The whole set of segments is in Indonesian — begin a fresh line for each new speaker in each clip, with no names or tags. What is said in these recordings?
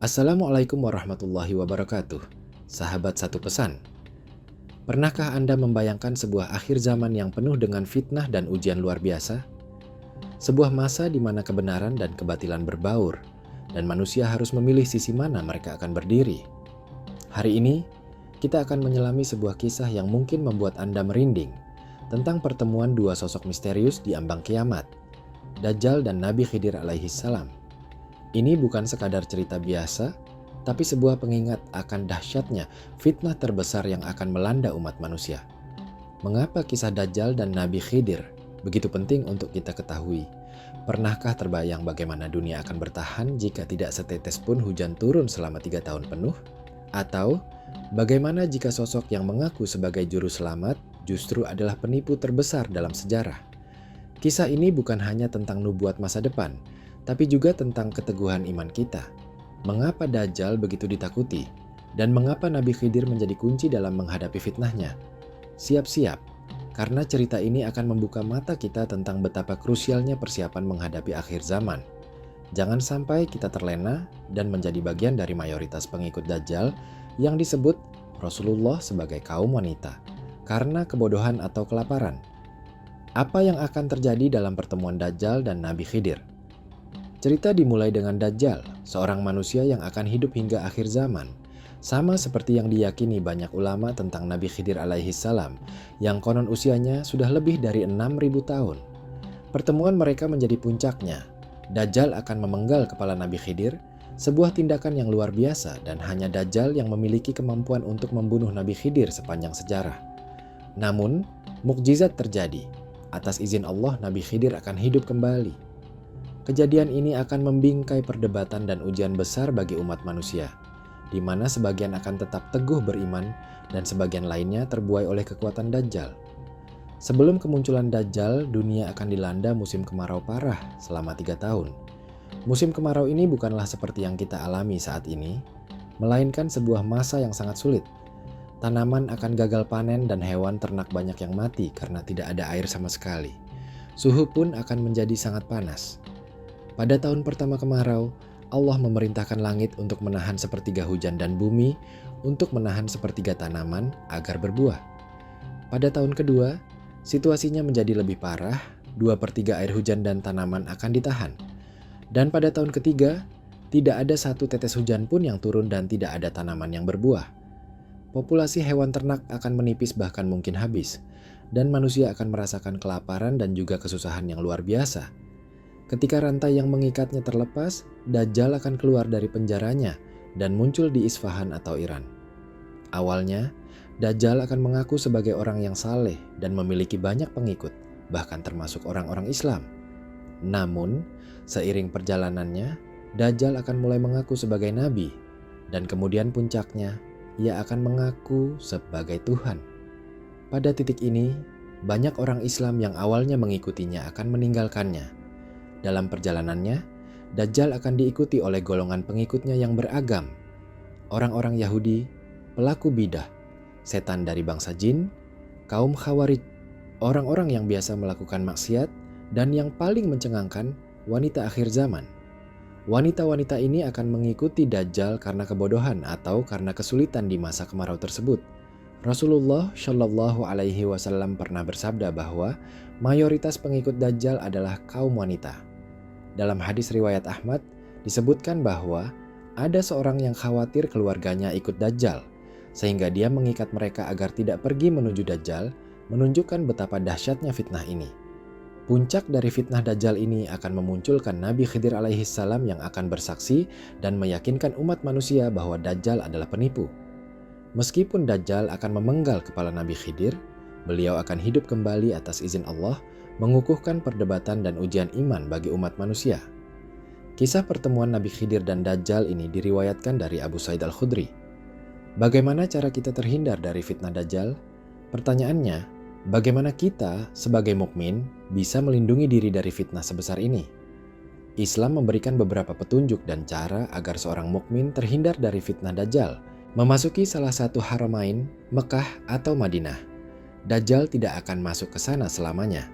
Assalamualaikum warahmatullahi wabarakatuh. Sahabat satu pesan, pernahkah Anda membayangkan sebuah akhir zaman yang penuh dengan fitnah dan ujian luar biasa? Sebuah masa di mana kebenaran dan kebatilan berbaur, dan manusia harus memilih sisi mana mereka akan berdiri. Hari ini, kita akan menyelami sebuah kisah yang mungkin membuat Anda merinding, tentang pertemuan dua sosok misterius di ambang kiamat, Dajjal dan Nabi Khidir alaihissalam. Ini bukan sekadar cerita biasa, tapi sebuah pengingat akan dahsyatnya fitnah terbesar yang akan melanda umat manusia. Mengapa kisah Dajjal dan Nabi Khidir begitu penting untuk kita ketahui? Pernahkah terbayang bagaimana dunia akan bertahan jika tidak setetes pun hujan turun selama 3 tahun penuh? Atau bagaimana jika sosok yang mengaku sebagai juru selamat justru adalah penipu terbesar dalam sejarah? Kisah ini bukan hanya tentang nubuat masa depan, tapi juga tentang keteguhan iman kita. Mengapa Dajjal begitu ditakuti? Dan mengapa Nabi Khidir menjadi kunci dalam menghadapi fitnahnya? Siap-siap, karena cerita ini akan membuka mata kita tentang betapa krusialnya persiapan menghadapi akhir zaman. Jangan sampai kita terlena dan menjadi bagian dari mayoritas pengikut Dajjal yang disebut Rasulullah sebagai kaum wanita, karena kebodohan atau kelaparan. Apa yang akan terjadi dalam pertemuan Dajjal dan Nabi Khidir? Cerita dimulai dengan Dajjal, seorang manusia yang akan hidup hingga akhir zaman. Sama seperti yang diyakini banyak ulama tentang Nabi Khidir alaihissalam, yang konon usianya sudah lebih dari 6.000 tahun. Pertemuan mereka menjadi puncaknya. Dajjal akan memenggal kepala Nabi Khidir, sebuah tindakan yang luar biasa dan hanya Dajjal yang memiliki kemampuan untuk membunuh Nabi Khidir sepanjang sejarah. Namun, mukjizat terjadi. Atas izin Allah, Nabi Khidir akan hidup kembali. Kejadian ini akan membingkai perdebatan dan ujian besar bagi umat manusia, di mana sebagian akan tetap teguh beriman dan sebagian lainnya terbuai oleh kekuatan Dajjal. Sebelum kemunculan Dajjal, dunia akan dilanda musim kemarau parah selama 3 tahun. Musim kemarau ini bukanlah seperti yang kita alami saat ini, melainkan sebuah masa yang sangat sulit. Tanaman akan gagal panen dan hewan ternak banyak yang mati karena tidak ada air sama sekali. Suhu pun akan menjadi sangat panas. Pada tahun pertama kemarau, Allah memerintahkan langit untuk menahan sepertiga hujan dan bumi untuk menahan sepertiga tanaman agar berbuah. Pada tahun kedua, situasinya menjadi lebih parah, 2/3 air hujan dan tanaman akan ditahan. Dan pada tahun ketiga, tidak ada satu tetes hujan pun yang turun dan tidak ada tanaman yang berbuah. Populasi hewan ternak akan menipis bahkan mungkin habis, dan manusia akan merasakan kelaparan dan juga kesusahan yang luar biasa. Ketika rantai yang mengikatnya terlepas, Dajjal akan keluar dari penjaranya dan muncul di Isfahan atau Iran. Awalnya, Dajjal akan mengaku sebagai orang yang saleh dan memiliki banyak pengikut, bahkan termasuk orang-orang Islam. Namun, seiring perjalanannya, Dajjal akan mulai mengaku sebagai nabi, dan kemudian puncaknya, ia akan mengaku sebagai Tuhan. Pada titik ini, banyak orang Islam yang awalnya mengikutinya akan meninggalkannya. Dalam perjalanannya, Dajjal akan diikuti oleh golongan pengikutnya yang beragam. Orang-orang Yahudi, pelaku bidah, setan dari bangsa jin, kaum Khawarij, orang-orang yang biasa melakukan maksiat, dan yang paling mencengangkan, wanita akhir zaman. Wanita-wanita ini akan mengikuti Dajjal karena kebodohan atau karena kesulitan di masa kemarau tersebut. Rasulullah Shallallahu Alaihi Wasallam pernah bersabda bahwa mayoritas pengikut Dajjal adalah kaum wanita. Dalam hadis riwayat Ahmad, disebutkan bahwa ada seorang yang khawatir keluarganya ikut Dajjal, sehingga dia mengikat mereka agar tidak pergi menuju Dajjal, menunjukkan betapa dahsyatnya fitnah ini. Puncak dari fitnah Dajjal ini akan memunculkan Nabi Khidir alaihissalam yang akan bersaksi dan meyakinkan umat manusia bahwa Dajjal adalah penipu. Meskipun Dajjal akan memenggal kepala Nabi Khidir, beliau akan hidup kembali atas izin Allah, mengukuhkan perdebatan dan ujian iman bagi umat manusia. Kisah pertemuan Nabi Khidir dan Dajjal ini diriwayatkan dari Abu Sa'id Al-Khudri. Bagaimana cara kita terhindar dari fitnah Dajjal? Pertanyaannya, bagaimana kita sebagai mukmin bisa melindungi diri dari fitnah sebesar ini? Islam memberikan beberapa petunjuk dan cara agar seorang mukmin terhindar dari fitnah Dajjal. Memasuki salah satu haramain, Mekah atau Madinah. Dajjal tidak akan masuk ke sana selamanya.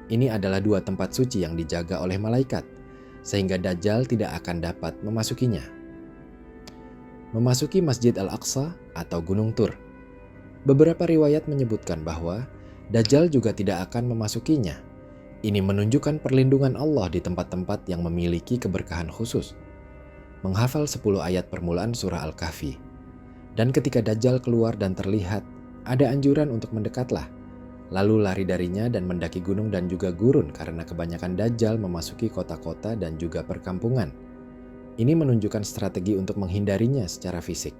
Ini adalah 2 tempat suci yang dijaga oleh malaikat, sehingga Dajjal tidak akan dapat memasukinya. memasuki Masjid Al-Aqsa atau Gunung Tur. Beberapa riwayat menyebutkan bahwa Dajjal juga tidak akan memasukinya. Ini menunjukkan perlindungan Allah di tempat-tempat yang memiliki keberkahan khusus. Menghafal 10 ayat permulaan surah Al-Kahfi. Dan ketika Dajjal keluar dan terlihat, ada anjuran untuk mendekatlah. Lalu lari darinya dan mendaki gunung dan juga gurun karena kebanyakan Dajjal memasuki kota-kota dan juga perkampungan. Ini menunjukkan strategi untuk menghindarinya secara fisik.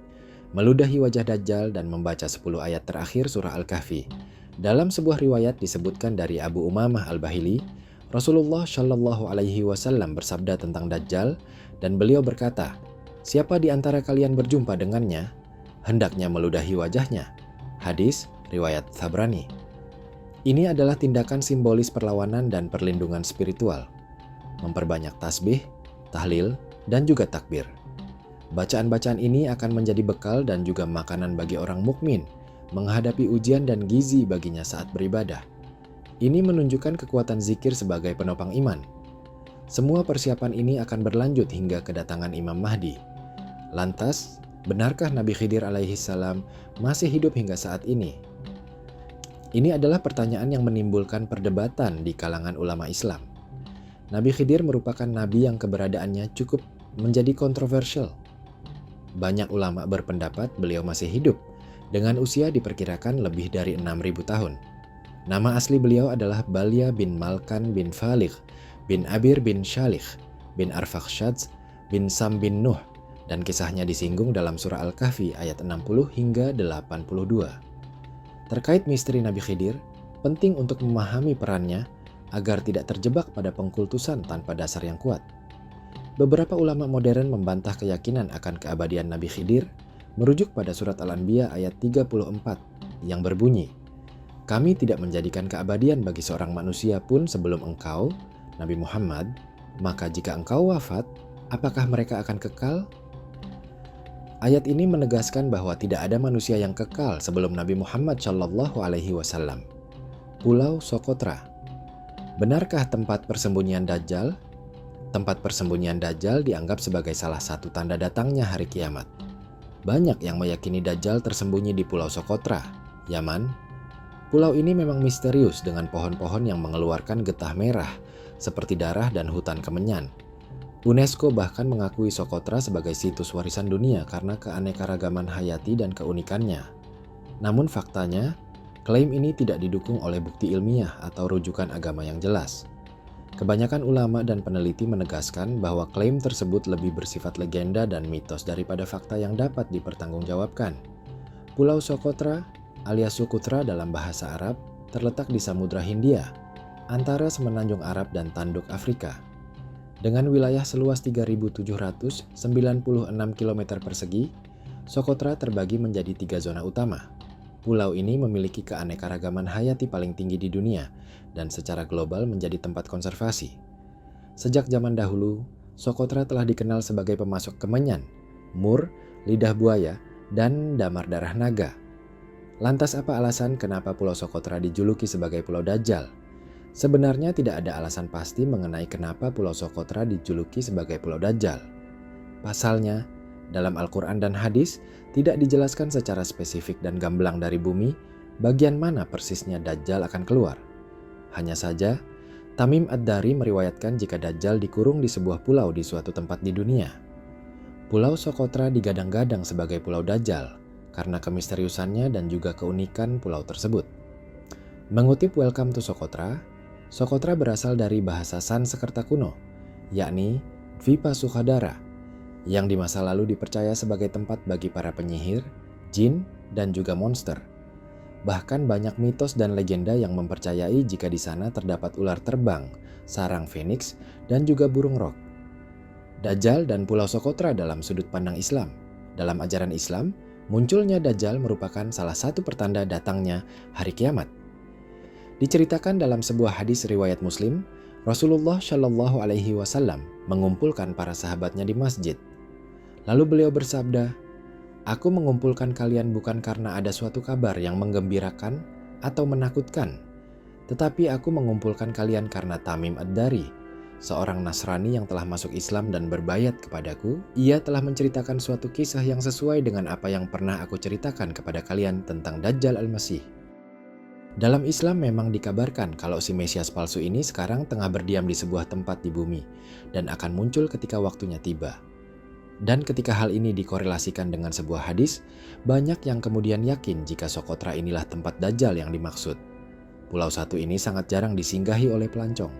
Meludahi wajah Dajjal dan membaca 10 ayat terakhir surah Al-Kahfi. Dalam sebuah riwayat disebutkan dari Abu Umamah Al-Bahili, Rasulullah Shallallahu Alaihi Wasallam bersabda tentang Dajjal dan beliau berkata, "Siapa di antara kalian berjumpa dengannya, hendaknya meludahi wajahnya." Hadis riwayat Tabrani. Ini adalah tindakan simbolis perlawanan dan perlindungan spiritual. Memperbanyak tasbih, tahlil, dan juga takbir. Bacaan-bacaan ini akan menjadi bekal dan juga makanan bagi orang mukmin menghadapi ujian dan gizi baginya saat beribadah. Ini menunjukkan kekuatan zikir sebagai penopang iman. Semua persiapan ini akan berlanjut hingga kedatangan Imam Mahdi. Lantas, benarkah Nabi Khidir alaihi salam masih hidup hingga saat ini? Ini adalah pertanyaan yang menimbulkan perdebatan di kalangan ulama Islam. Nabi Khidir merupakan nabi yang keberadaannya cukup menjadi kontroversial. Banyak ulama berpendapat beliau masih hidup, dengan usia diperkirakan lebih dari 6.000 tahun. Nama asli beliau adalah Balya bin Malkan bin Falikh bin Abir bin Shalikh bin Arfakhshad bin Sam bin Nuh, dan kisahnya disinggung dalam surah Al-Kahfi ayat 60 hingga 82. Terkait misteri Nabi Khidir, penting untuk memahami perannya agar tidak terjebak pada pengkultusan tanpa dasar yang kuat. Beberapa ulama modern membantah keyakinan akan keabadian Nabi Khidir merujuk pada surat Al-Anbiya ayat 34 yang berbunyi, "Kami tidak menjadikan keabadian bagi seorang manusia pun sebelum engkau, Nabi Muhammad, maka jika engkau wafat, apakah mereka akan kekal?" Ayat ini menegaskan bahwa tidak ada manusia yang kekal sebelum Nabi Muhammad Shallallahu Alaihi Wasallam. Pulau Sokotra. Benarkah tempat persembunyian Dajjal? Tempat persembunyian Dajjal dianggap sebagai salah satu tanda datangnya hari kiamat. Banyak yang meyakini Dajjal tersembunyi di Pulau Sokotra, Yaman. Pulau ini memang misterius dengan pohon-pohon yang mengeluarkan getah merah seperti darah dan hutan kemenyan. UNESCO bahkan mengakui Sokotra sebagai situs warisan dunia karena keanekaragaman hayati dan keunikannya. Namun faktanya, klaim ini tidak didukung oleh bukti ilmiah atau rujukan agama yang jelas. Kebanyakan ulama dan peneliti menegaskan bahwa klaim tersebut lebih bersifat legenda dan mitos daripada fakta yang dapat dipertanggungjawabkan. Pulau Sokotra alias Socotra dalam bahasa Arab terletak di Samudra Hindia, antara Semenanjung Arab dan Tanduk Afrika. Dengan wilayah seluas 3.796 km persegi, Socotra terbagi menjadi 3 zona utama. Pulau ini memiliki keanekaragaman hayati paling tinggi di dunia dan secara global menjadi tempat konservasi. Sejak zaman dahulu, Socotra telah dikenal sebagai pemasok kemenyan, mur, lidah buaya, dan damar darah naga. Lantas apa alasan kenapa Pulau Socotra dijuluki sebagai Pulau Dajjal? Sebenarnya tidak ada alasan pasti mengenai kenapa Pulau Socotra dijuluki sebagai Pulau Dajjal. Pasalnya, dalam Al-Quran dan hadis tidak dijelaskan secara spesifik dan gamblang dari bumi bagian mana persisnya Dajjal akan keluar. Hanya saja, Tamim Ad-Dari meriwayatkan jika Dajjal dikurung di sebuah pulau di suatu tempat di dunia. Pulau Socotra digadang-gadang sebagai Pulau Dajjal karena kemisteriusannya dan juga keunikan pulau tersebut. Mengutip Welcome to Socotra, Socotra berasal dari bahasa Sanskerta kuno, yakni Dvipa Sukhadara, yang di masa lalu dipercaya sebagai tempat bagi para penyihir, jin, dan juga monster. Bahkan banyak mitos dan legenda yang mempercayai jika di sana terdapat ular terbang, sarang phoenix, dan juga burung rok. Dajjal dan Pulau Socotra dalam sudut pandang Islam. Dalam ajaran Islam, munculnya Dajjal merupakan salah satu pertanda datangnya hari kiamat. Diceritakan dalam sebuah hadis riwayat Muslim, Rasulullah Shallallahu Alaihi Wasallam mengumpulkan para sahabatnya di masjid. Lalu beliau bersabda, "Aku mengumpulkan kalian bukan karena ada suatu kabar yang menggembirakan atau menakutkan, tetapi aku mengumpulkan kalian karena Tamim Ad-Dari, seorang Nasrani yang telah masuk Islam dan berbayat kepadaku. Ia telah menceritakan suatu kisah yang sesuai dengan apa yang pernah aku ceritakan kepada kalian tentang Dajjal Al-Masih. Dalam Islam memang dikabarkan kalau si Mesias palsu ini sekarang tengah berdiam di sebuah tempat di bumi dan akan muncul ketika waktunya tiba. Dan ketika hal ini dikorelasikan dengan sebuah hadis, banyak yang kemudian yakin jika Sokotra inilah tempat Dajjal yang dimaksud. Pulau satu ini sangat jarang disinggahi oleh pelancong.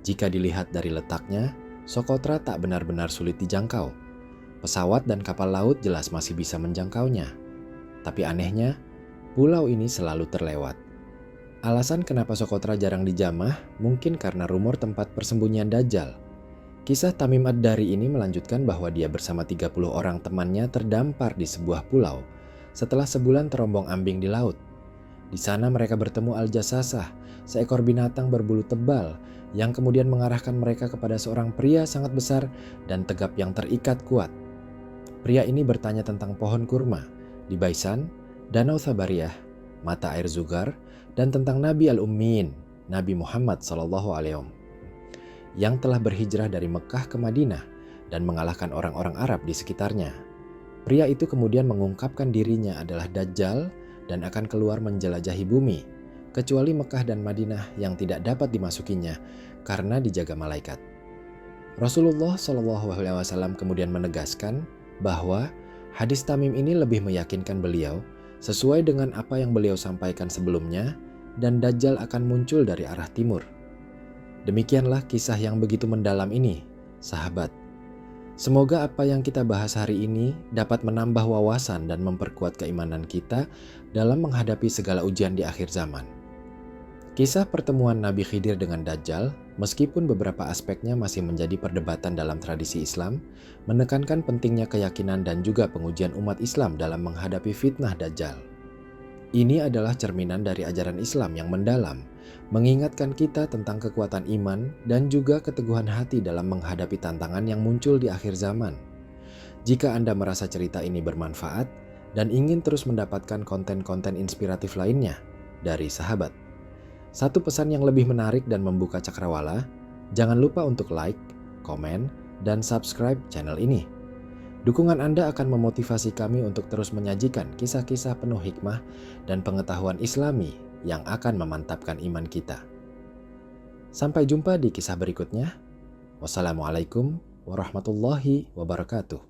Jika dilihat dari letaknya, Sokotra tak benar-benar sulit dijangkau. Pesawat dan kapal laut jelas masih bisa menjangkaunya. Tapi anehnya, pulau ini selalu terlewat. Alasan kenapa Sokotra jarang dijamah mungkin karena rumor tempat persembunyian Dajjal. Kisah Tamim Ad-Dari ini melanjutkan bahwa dia bersama 30 orang temannya terdampar di sebuah pulau setelah sebulan terombang ambing di laut. Di sana mereka bertemu Al-Jasasah, seekor binatang berbulu tebal yang kemudian mengarahkan mereka kepada seorang pria sangat besar dan tegap yang terikat kuat. Pria ini bertanya tentang pohon kurma di Baisan, Danau Thabariyah, mata air Zugar, dan tentang Nabi Al-Ummin, Nabi Muhammad SAW, yang telah berhijrah dari Mekah ke Madinah dan mengalahkan orang-orang Arab di sekitarnya. Pria itu kemudian mengungkapkan dirinya adalah Dajjal dan akan keluar menjelajahi bumi, kecuali Mekah dan Madinah yang tidak dapat dimasukinya karena dijaga malaikat. Rasulullah SAW kemudian menegaskan bahwa hadis Tamim ini lebih meyakinkan beliau sesuai dengan apa yang beliau sampaikan sebelumnya, dan Dajjal akan muncul dari arah timur. Demikianlah kisah yang begitu mendalam ini, sahabat. Semoga apa yang kita bahas hari ini dapat menambah wawasan dan memperkuat keimanan kita dalam menghadapi segala ujian di akhir zaman. Kisah pertemuan Nabi Khidir dengan Dajjal, meskipun beberapa aspeknya masih menjadi perdebatan dalam tradisi Islam, menekankan pentingnya keyakinan dan juga pengujian umat Islam dalam menghadapi fitnah Dajjal. Ini adalah cerminan dari ajaran Islam yang mendalam, mengingatkan kita tentang kekuatan iman dan juga keteguhan hati dalam menghadapi tantangan yang muncul di akhir zaman. Jika Anda merasa cerita ini bermanfaat dan ingin terus mendapatkan konten-konten inspiratif lainnya dari sahabat, satu pesan yang lebih menarik dan membuka cakrawala, jangan lupa untuk like, komen, dan subscribe channel ini. Dukungan Anda akan memotivasi kami untuk terus menyajikan kisah-kisah penuh hikmah dan pengetahuan Islami yang akan memantapkan iman kita. Sampai jumpa di kisah berikutnya. Wassalamualaikum warahmatullahi wabarakatuh.